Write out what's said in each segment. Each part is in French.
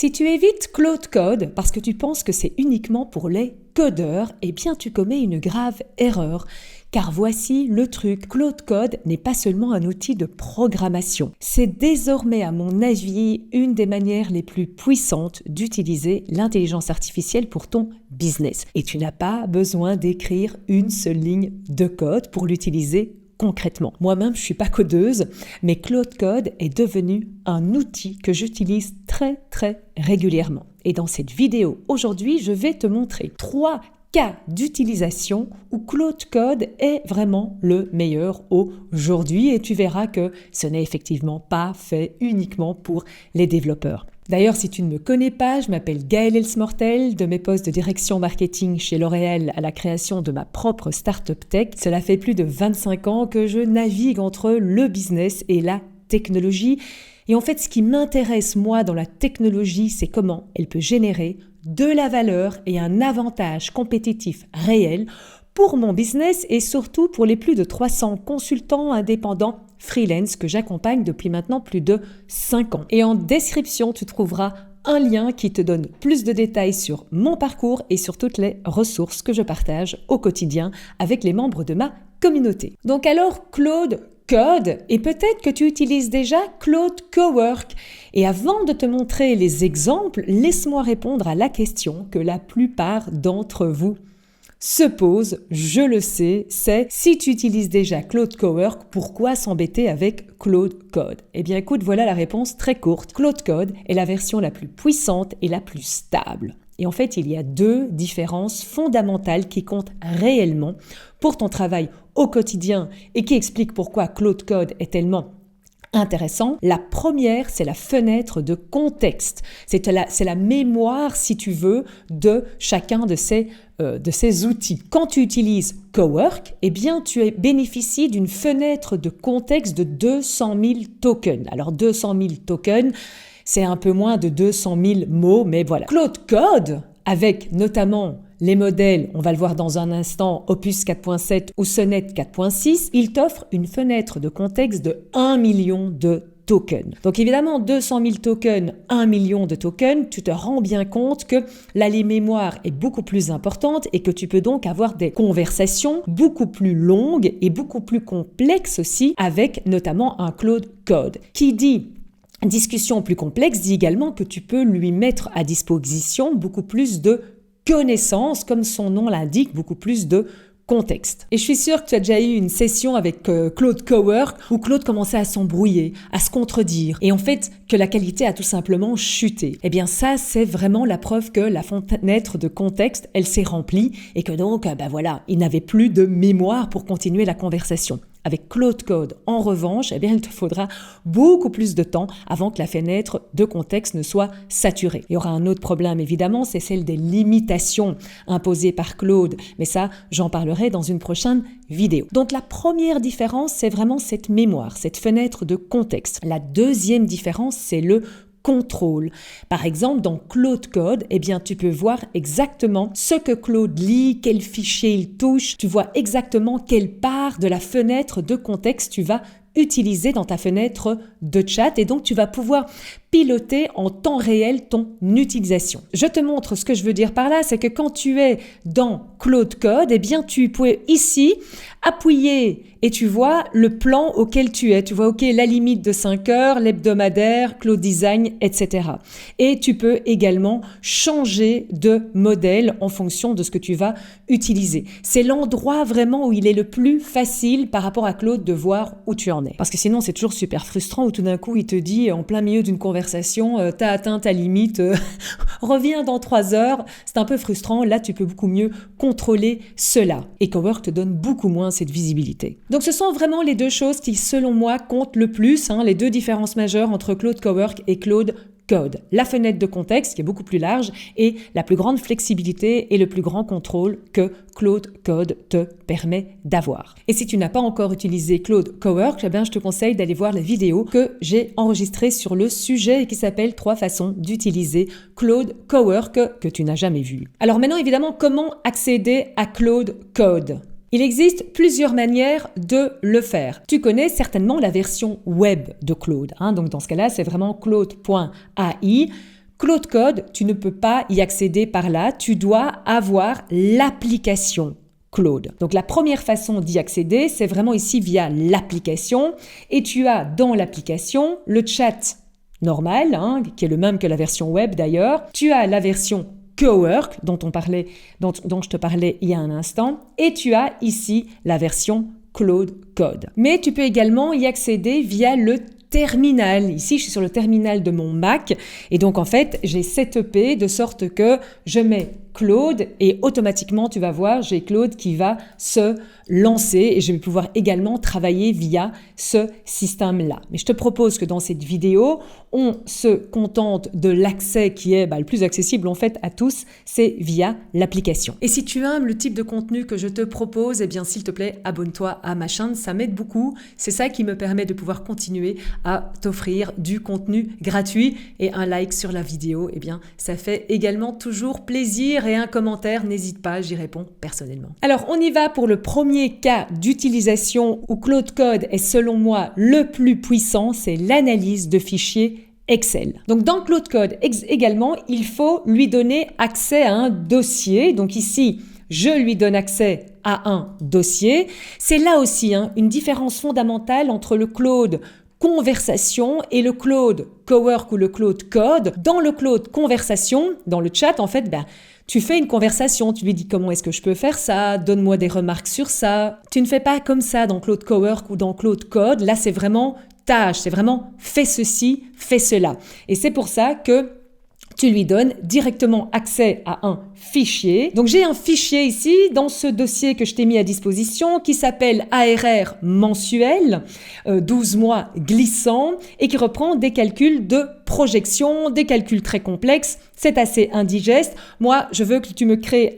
Si tu évites Claude Code parce que tu penses que c'est uniquement pour les codeurs, eh bien tu commets une grave erreur. Car voici le truc, Claude Code n'est pas seulement un outil de programmation. C'est désormais, à mon avis, une des manières les plus puissantes d'utiliser l'intelligence artificielle pour ton business. Et tu n'as pas besoin d'écrire une seule ligne de code pour l'utiliser concrètement. Moi-même, je ne suis pas codeuse, mais Claude Code est devenu un outil que j'utilise très régulièrement. Et dans cette vidéo, aujourd'hui, je vais te montrer 3 cas d'utilisation où Claude Code est vraiment le meilleur aujourd'hui et tu verras que ce n'est effectivement pas fait uniquement pour les développeurs. D'ailleurs, si tu ne me connais pas, je m'appelle Gaëlle Elsmortel, de mes postes de direction marketing chez L'Oréal à la création de ma propre startup tech. Cela fait plus de 25 ans que je navigue entre le business et la technologie. Et en fait, ce qui m'intéresse, moi, dans la technologie, c'est comment elle peut générer de la valeur et un avantage compétitif réel pour mon business et surtout pour les plus de 300 consultants indépendants freelance que j'accompagne depuis maintenant plus de 5 ans. Et en description, tu trouveras un lien qui te donne plus de détails sur mon parcours et sur toutes les ressources que je partage au quotidien avec les membres de ma communauté. Donc alors, Claude Code, et peut-être que tu utilises déjà Claude Cowork. Et avant de te montrer les exemples, laisse-moi répondre à la question que la plupart d'entre vous se posent, je le sais, c'est si tu utilises déjà Claude Cowork, pourquoi s'embêter avec Claude Code? Eh bien écoute, voilà la réponse très courte. Claude Code est la version la plus puissante et la plus stable. Et en fait, il y a 2 différences fondamentales qui comptent réellement pour ton travail au quotidien et qui expliquent pourquoi Claude Code est tellement intéressant. La première, c'est la fenêtre de contexte. C'est la mémoire, si tu veux, de chacun de ces outils. Quand tu utilises Cowork, eh bien, tu bénéficies d'une fenêtre de contexte de 200 000 tokens. Alors, 200 000 tokens, c'est un peu moins de 200 000 mots, mais voilà. Claude Code, avec notamment les modèles, on va le voir dans un instant, Opus 4.7 ou Sonnet 4.6, il t'offre une fenêtre de contexte de 1 million de tokens. Donc évidemment, 200 000 tokens, 1 million de tokens, tu te rends bien compte que la mémoire est beaucoup plus importante et que tu peux donc avoir des conversations beaucoup plus longues et beaucoup plus complexes aussi avec notamment un Claude Code. Qui dit discussion plus complexe dit également que tu peux lui mettre à disposition beaucoup plus de connaissances, comme son nom l'indique, beaucoup plus de contexte. Et je suis sûre que tu as déjà eu une session avec Claude Cowork où Claude commençait à s'embrouiller, à se contredire et en fait que la qualité a tout simplement chuté. Eh bien ça, c'est vraiment la preuve que la fenêtre de contexte, elle s'est remplie et que donc, voilà, il n'avait plus de mémoire pour continuer la conversation. Avec Claude Code, en revanche, eh bien, il te faudra beaucoup plus de temps avant que la fenêtre de contexte ne soit saturée. Il y aura un autre problème, évidemment, c'est celle des limitations imposées par Claude. Mais ça, j'en parlerai dans une prochaine vidéo. Donc, la première différence, c'est vraiment cette mémoire, cette fenêtre de contexte. La deuxième différence, c'est le contrôle. Par exemple, dans Claude Code, eh bien, tu peux voir exactement ce que Claude lit, quel fichier il touche. Tu vois exactement quelle part de la fenêtre de contexte tu vas utiliser dans ta fenêtre de chat et donc tu vas pouvoir piloter en temps réel ton utilisation. Je te montre ce que je veux dire par là, c'est que quand tu es dans Claude Code, eh bien tu peux ici appuyer et tu vois le plan auquel tu es. Tu vois, ok, la limite de 5 heures, l'hebdomadaire, Claude Design, etc. Et tu peux également changer de modèle en fonction de ce que tu vas utiliser. C'est l'endroit vraiment où il est le plus facile par rapport à Claude de voir où tu en es. Parce que sinon, c'est toujours super frustrant où tout d'un coup, il te dit en plein milieu d'une conversation, t'as atteint ta limite, reviens dans 3 heures. C'est un peu frustrant. Là, tu peux beaucoup mieux contrôler cela. Et Cowork te donne beaucoup moins cette visibilité. Donc, ce sont vraiment les 2 choses qui, selon moi, comptent le plus, les 2 différences majeures entre Claude Cowork et Claude Code. La fenêtre de contexte qui est beaucoup plus large et la plus grande flexibilité et le plus grand contrôle que Claude Code te permet d'avoir. Et si tu n'as pas encore utilisé Claude Cowork, eh bien, je te conseille d'aller voir la vidéo que j'ai enregistrée sur le sujet et qui s'appelle 3 façons d'utiliser Claude Cowork que tu n'as jamais vu. Alors maintenant, évidemment, comment accéder à Claude Code ? Il existe plusieurs manières de le faire. Tu connais certainement la version web de Claude. Donc dans ce cas-là, c'est vraiment claude.ai. Claude Code, tu ne peux pas y accéder par là, tu dois avoir l'application Claude. Donc la première façon d'y accéder, c'est vraiment ici via l'application et tu as dans l'application le chat normal, qui est le même que la version web d'ailleurs. Tu as la version Cowork dont je te parlais il y a un instant et tu as ici la version Claude Code. Mais tu peux également y accéder via le terminal. Ici, je suis sur le terminal de mon Mac et donc en fait, j'ai setupé de sorte que je mets Claude et automatiquement, tu vas voir, j'ai Claude qui va se lancer et je vais pouvoir également travailler via ce système-là. Mais je te propose que dans cette vidéo, on se contente de l'accès qui est le plus accessible en fait à tous, c'est via l'application. Et si tu aimes le type de contenu que je te propose, eh bien s'il te plaît, abonne-toi à ma chaîne, ça m'aide beaucoup. C'est ça qui me permet de pouvoir continuer à t'offrir du contenu gratuit et un like sur la vidéo, eh bien ça fait également toujours plaisir et un commentaire, n'hésite pas, j'y réponds personnellement. Alors on y va pour le premier cas d'utilisation où Claude Code est selon moi le plus puissant, c'est l'analyse de fichiers Excel. Donc dans Claude Code également, il faut lui donner accès à un dossier. Donc ici, je lui donne accès à un dossier. C'est là aussi une différence fondamentale entre le Claude Conversation et le Claude Cowork ou le Claude Code. Dans le Claude Conversation, dans le chat, en fait, tu fais une conversation, tu lui dis comment est-ce que je peux faire ça, donne-moi des remarques sur ça. Tu ne fais pas comme ça dans Claude Cowork ou dans Claude Code. Là, c'est vraiment tâche, c'est vraiment fais ceci, fais cela. Et c'est pour ça que tu lui donnes directement accès à un fichier. Donc j'ai un fichier ici dans ce dossier que je t'ai mis à disposition qui s'appelle ARR mensuel, 12 mois glissant et qui reprend des calculs de projection, des calculs très complexes. C'est assez indigeste. Moi, je veux que tu me crées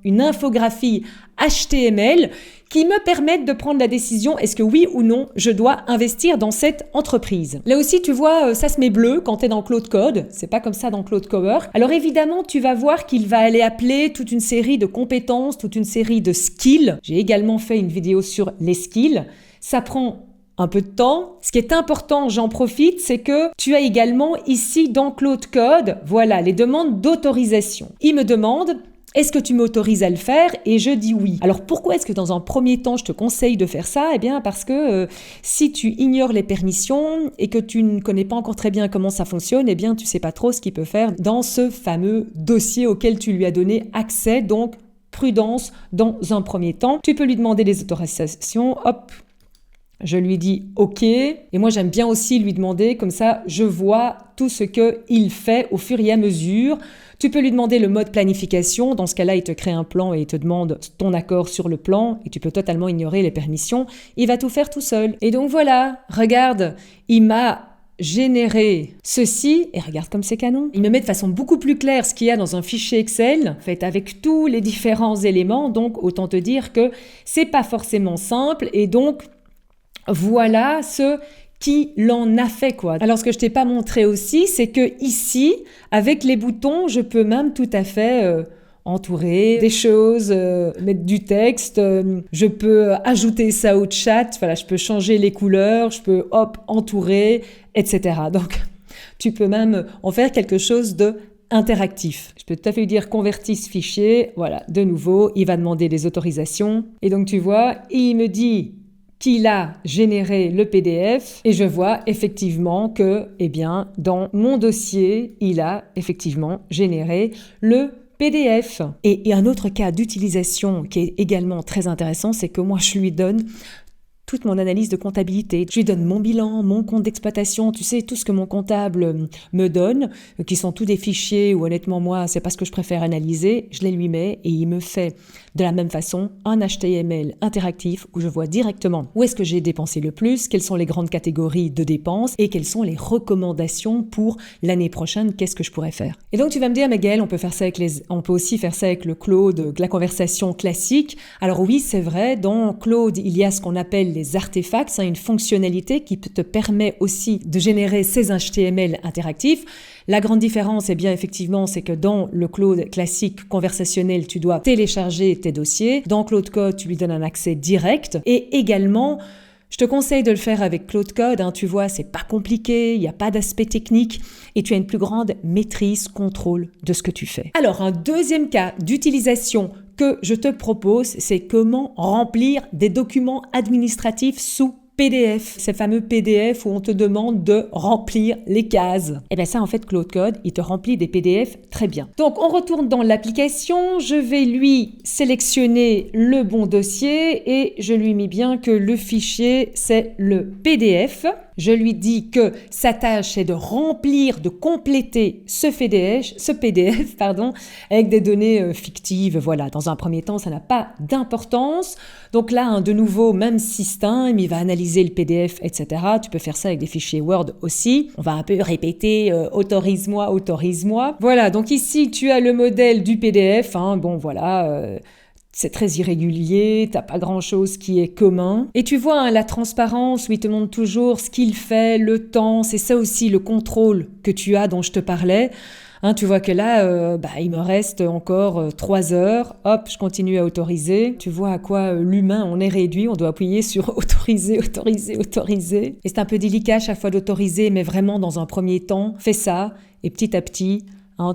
une infographie HTML qui me permettent de prendre la décision, est-ce que oui ou non, je dois investir dans cette entreprise. Là aussi, tu vois, ça se met bleu quand tu es dans Claude Code. C'est pas comme ça dans Claude Cowork. Alors évidemment, tu vas voir qu'il va aller appeler toute une série de compétences, toute une série de skills. J'ai également fait une vidéo sur les skills. Ça prend un peu de temps. Ce qui est important, j'en profite, c'est que tu as également ici dans Claude Code, voilà, les demandes d'autorisation. Il me demande: est-ce que tu m'autorises à le faire? Et je dis oui. Alors pourquoi est-ce que dans un premier temps je te conseille de faire ça? Eh bien parce que si tu ignores les permissions et que tu ne connais pas encore très bien comment ça fonctionne, eh bien tu sais pas trop ce qu'il peut faire dans ce fameux dossier auquel tu lui as donné accès. Donc prudence dans un premier temps. Tu peux lui demander des autorisations. Hop. Je lui dis OK. Et moi, j'aime bien aussi lui demander, comme ça, je vois tout ce qu'il fait au fur et à mesure. Tu peux lui demander le mode planification. Dans ce cas-là, il te crée un plan et il te demande ton accord sur le plan. Et tu peux totalement ignorer les permissions. Il va tout faire tout seul. Et donc voilà, regarde, il m'a générer ceci, et regarde comme c'est canon. Il me met de façon beaucoup plus claire ce qu'il y a dans un fichier Excel, fait avec tous les différents éléments. Donc, autant te dire que c'est pas forcément simple. Et donc, voilà ce qu'il en a fait, quoi. Alors, ce que je t'ai pas montré aussi, c'est que ici, avec les boutons, je peux même tout à fait entourer des choses, mettre du texte. Je peux ajouter ça au chat. Voilà, je peux changer les couleurs. Je peux, entourer, etc. Donc, tu peux même en faire quelque chose de interactif. Je peux tout à fait lui dire convertis ce fichier. Voilà, de nouveau, il va demander les autorisations. Et donc, tu vois, il me dit qu'il a généré le PDF et je vois effectivement que, dans mon dossier, il a effectivement généré le PDF. Et un autre cas d'utilisation qui est également très intéressant, c'est que moi, je lui donne toute mon analyse de comptabilité. Je lui donne mon bilan, mon compte d'exploitation, tu sais, tout ce que mon comptable me donne, qui sont tous des fichiers où honnêtement, moi, c'est pas ce que je préfère analyser. Je les lui mets et il me fait de la même façon un HTML interactif où je vois directement où est-ce que j'ai dépensé le plus, quelles sont les grandes catégories de dépenses et quelles sont les recommandations pour l'année prochaine, qu'est-ce que je pourrais faire. Et donc, tu vas me dire, mais Gaëlle, on peut aussi faire ça avec le Claude, la conversation classique. Alors oui, c'est vrai, dans Claude, il y a ce qu'on appelle les artefacts, une fonctionnalité qui te permet aussi de générer ces HTML interactifs. La grande différence, effectivement, c'est que dans le Claude classique conversationnel, tu dois télécharger tes dossiers. Dans Claude Code, tu lui donnes un accès direct. Et également, Je te conseille de le faire avec Claude Code, tu vois, c'est pas compliqué, il n'y a pas d'aspect technique et tu as une plus grande maîtrise, contrôle de ce que tu fais. Alors, un deuxième cas d'utilisation que je te propose, c'est comment remplir des documents administratifs sous PDF, ces fameux PDF où on te demande de remplir les cases. Et bien ça, en fait, Claude Code, il te remplit des PDF très bien. Donc, on retourne dans l'application. Je vais lui sélectionner le bon dossier et je lui mets bien que le fichier, c'est le PDF. Je lui dis que sa tâche est de remplir, de compléter ce PDF, avec des données fictives. Voilà, dans un premier temps, ça n'a pas d'importance. Donc là, de nouveau, même système, il va analyser le PDF, etc. Tu peux faire ça avec des fichiers Word aussi. On va un peu répéter autorise-moi, autorise-moi. Voilà, donc ici, tu as le modèle du PDF. C'est très irrégulier, t'as pas grand-chose qui est commun. Et tu vois, la transparence où il te montre toujours ce qu'il fait, le temps, c'est ça aussi le contrôle que tu as dont je te parlais. Tu vois que là, il me reste encore 3 heures. Hop, je continue à autoriser. Tu vois à quoi l'humain, on est réduit. On doit appuyer sur autoriser, autoriser, autoriser. Et c'est un peu délicat à chaque fois d'autoriser, mais vraiment dans un premier temps, fais ça. Et petit à petit,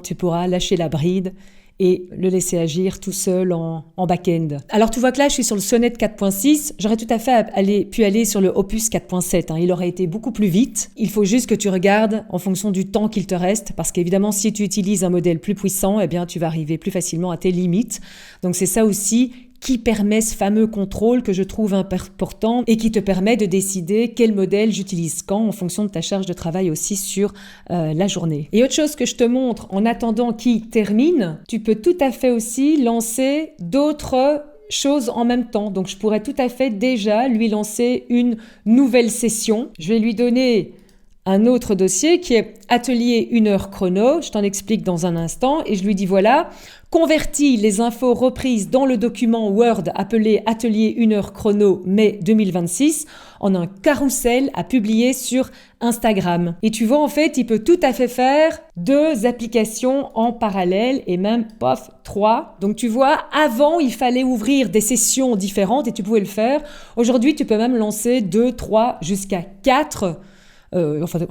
tu pourras lâcher la bride et le laisser agir tout seul en back-end. Alors tu vois que là, je suis sur le Sonnet 4.6. J'aurais tout à fait pu aller sur le Opus 4.7. Il aurait été beaucoup plus vite. Il faut juste que tu regardes en fonction du temps qu'il te reste, parce qu'évidemment, si tu utilises un modèle plus puissant, eh bien, tu vas arriver plus facilement à tes limites. Donc c'est ça aussi qui permet ce fameux contrôle que je trouve important et qui te permet de décider quel modèle j'utilise quand en fonction de ta charge de travail aussi sur la journée. Et autre chose que je te montre en attendant qu'il termine, tu peux tout à fait aussi lancer d'autres choses en même temps. Donc je pourrais tout à fait déjà lui lancer une nouvelle session. Je vais lui donner un autre dossier qui est Atelier 1 heure chrono, je t'en explique dans un instant, et je lui dis voilà, convertis les infos reprises dans le document Word appelé Atelier 1 heure chrono mai 2026 en un carrousel à publier sur Instagram. Et tu vois, en fait, il peut tout à fait faire 2 applications en parallèle et même, 3. Donc tu vois, avant, il fallait ouvrir des sessions différentes et tu pouvais le faire. Aujourd'hui, tu peux même lancer 2, 3, jusqu'à 4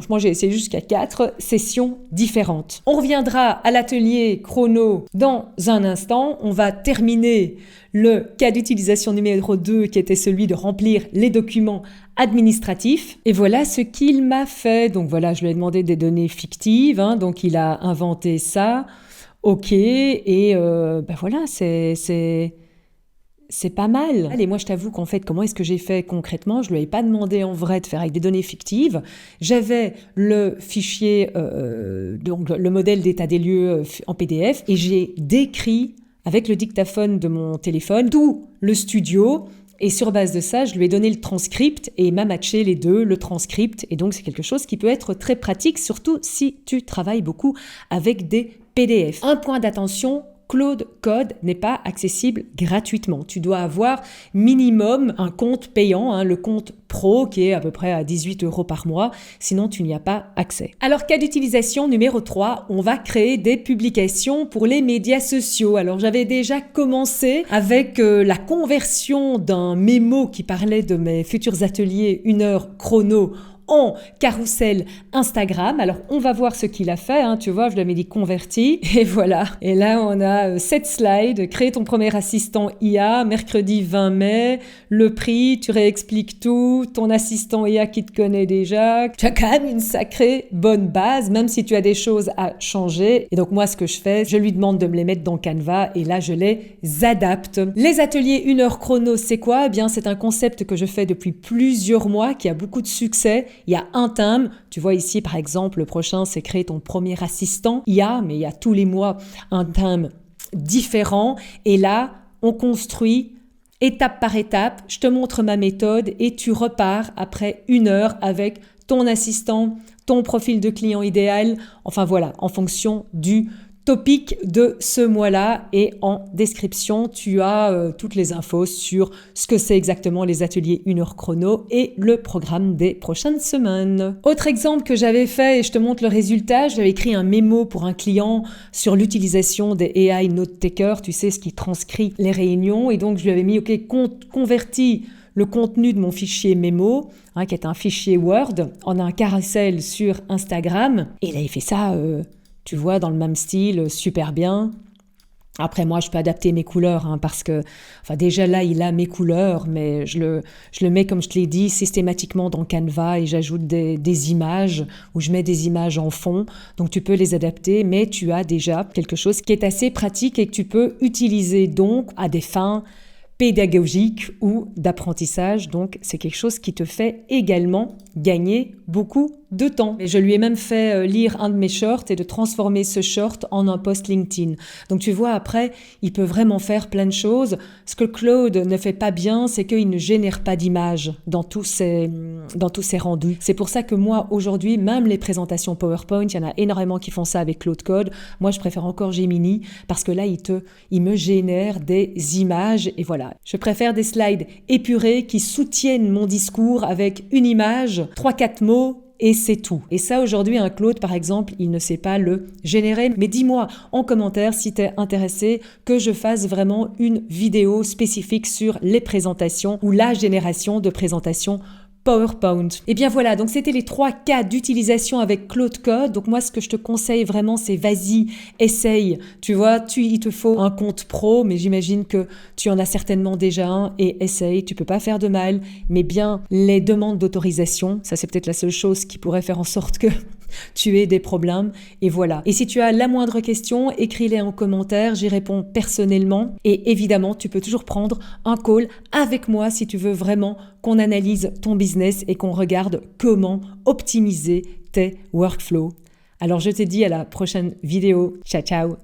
moi j'ai essayé jusqu'à 4 sessions différentes. On reviendra à l'atelier chrono dans un instant. On va terminer le cas d'utilisation numéro 2 qui était celui de remplir les documents administratifs. Et voilà ce qu'il m'a fait. Donc voilà, je lui ai demandé des données fictives. Donc il a inventé ça. Ok. Et voilà, c'est pas mal. Et moi, je t'avoue qu'en fait, comment est-ce que j'ai fait concrètement? Je lui avais pas demandé en vrai de faire avec des données fictives. J'avais le fichier, donc le modèle d'état des lieux en PDF, et j'ai décrit avec le dictaphone de mon téléphone tout le studio. Et sur base de ça, je lui ai donné le transcript et il m'a matché les deux, le transcript. Et donc, c'est quelque chose qui peut être très pratique, surtout si tu travailles beaucoup avec des PDF. Un point d'attention, Claude Code n'est pas accessible gratuitement. Tu dois avoir minimum un compte payant, le compte pro qui est à peu près à 18 € par mois, sinon tu n'y as pas accès. Alors, cas d'utilisation numéro 3, on va créer des publications pour les médias sociaux. Alors, j'avais déjà commencé avec la conversion d'un mémo qui parlait de mes futurs ateliers 1 heure chrono en carrousel Instagram. Alors, on va voir ce qu'il a fait. Tu vois, je lui ai dit converti. Et voilà. Et là, on a 7 slides. Créer ton premier assistant IA, mercredi 20 mai. Le prix, tu réexpliques tout. Ton assistant IA qui te connaît déjà. Tu as quand même une sacrée bonne base, même si tu as des choses à changer. Et donc, moi, ce que je fais, je lui demande de me les mettre dans Canva. Et là, je les adapte. Les ateliers 1 heure chrono, c'est quoi? Eh bien, c'est un concept que je fais depuis plusieurs mois, qui a beaucoup de succès. Il y a un thème, tu vois ici par exemple, le prochain c'est créer ton premier assistant IA, mais il y a tous les mois un thème différent. Et là, on construit étape par étape, je te montre ma méthode et tu repars après 1 heure avec ton assistant, ton profil de client idéal, enfin voilà, en fonction du topic de ce mois-là. Et en description, tu as toutes les infos sur ce que c'est exactement les ateliers 1 heure chrono et le programme des prochaines semaines. Autre exemple que j'avais fait, et je te montre le résultat, j'avais écrit un mémo pour un client sur l'utilisation des AI Note Taker, tu sais, ce qui transcrit les réunions. Et donc, je lui avais mis, OK, convertis le contenu de mon fichier mémo, qui est un fichier Word, en un carousel sur Instagram. Et là, il fait ça, tu vois, dans le même style, super bien. Après, moi, je peux adapter mes couleurs, parce que, déjà là, il a mes couleurs, mais je le mets, comme je te l'ai dit, systématiquement dans Canva et j'ajoute des images ou je mets des images en fond. Donc, tu peux les adapter, mais tu as déjà quelque chose qui est assez pratique et que tu peux utiliser donc à des fins pédagogiques ou d'apprentissage. Donc, c'est quelque chose qui te fait également gagner beaucoup de temps. Et je lui ai même fait lire un de mes shorts et de transformer ce short en un post LinkedIn. Donc tu vois, après, il peut vraiment faire plein de choses. Ce que Claude ne fait pas bien, c'est qu'il ne génère pas d'images dans tous ses rendus. C'est pour ça que moi, aujourd'hui, même les présentations PowerPoint, il y en a énormément qui font ça avec Claude Code. Moi, je préfère encore Gemini parce que là, il me génère des images et voilà. Je préfère des slides épurés qui soutiennent mon discours avec une image, 3-4 mots, et c'est tout. Et ça, aujourd'hui, un Claude, par exemple, il ne sait pas le générer. Mais dis-moi en commentaire si tu es intéressé que je fasse vraiment une vidéo spécifique sur les présentations ou la génération de présentations PowerPoint. Et bien voilà, donc c'était les 3 cas d'utilisation avec Claude Code. Donc moi, ce que je te conseille vraiment, c'est vas-y, essaye. Tu vois, il te faut un compte pro, mais j'imagine que tu en as certainement déjà un et essaye. Tu peux pas faire de mal, mais bien les demandes d'autorisation, ça c'est peut-être la seule chose qui pourrait faire en sorte que tu aies des problèmes. Et voilà. Et si tu as la moindre question, écris-les en commentaire, j'y réponds personnellement. Et évidemment, tu peux toujours prendre un call avec moi si tu veux vraiment qu'on analyse ton business et qu'on regarde comment optimiser tes workflows. Alors je te dis à la prochaine vidéo. Ciao, ciao!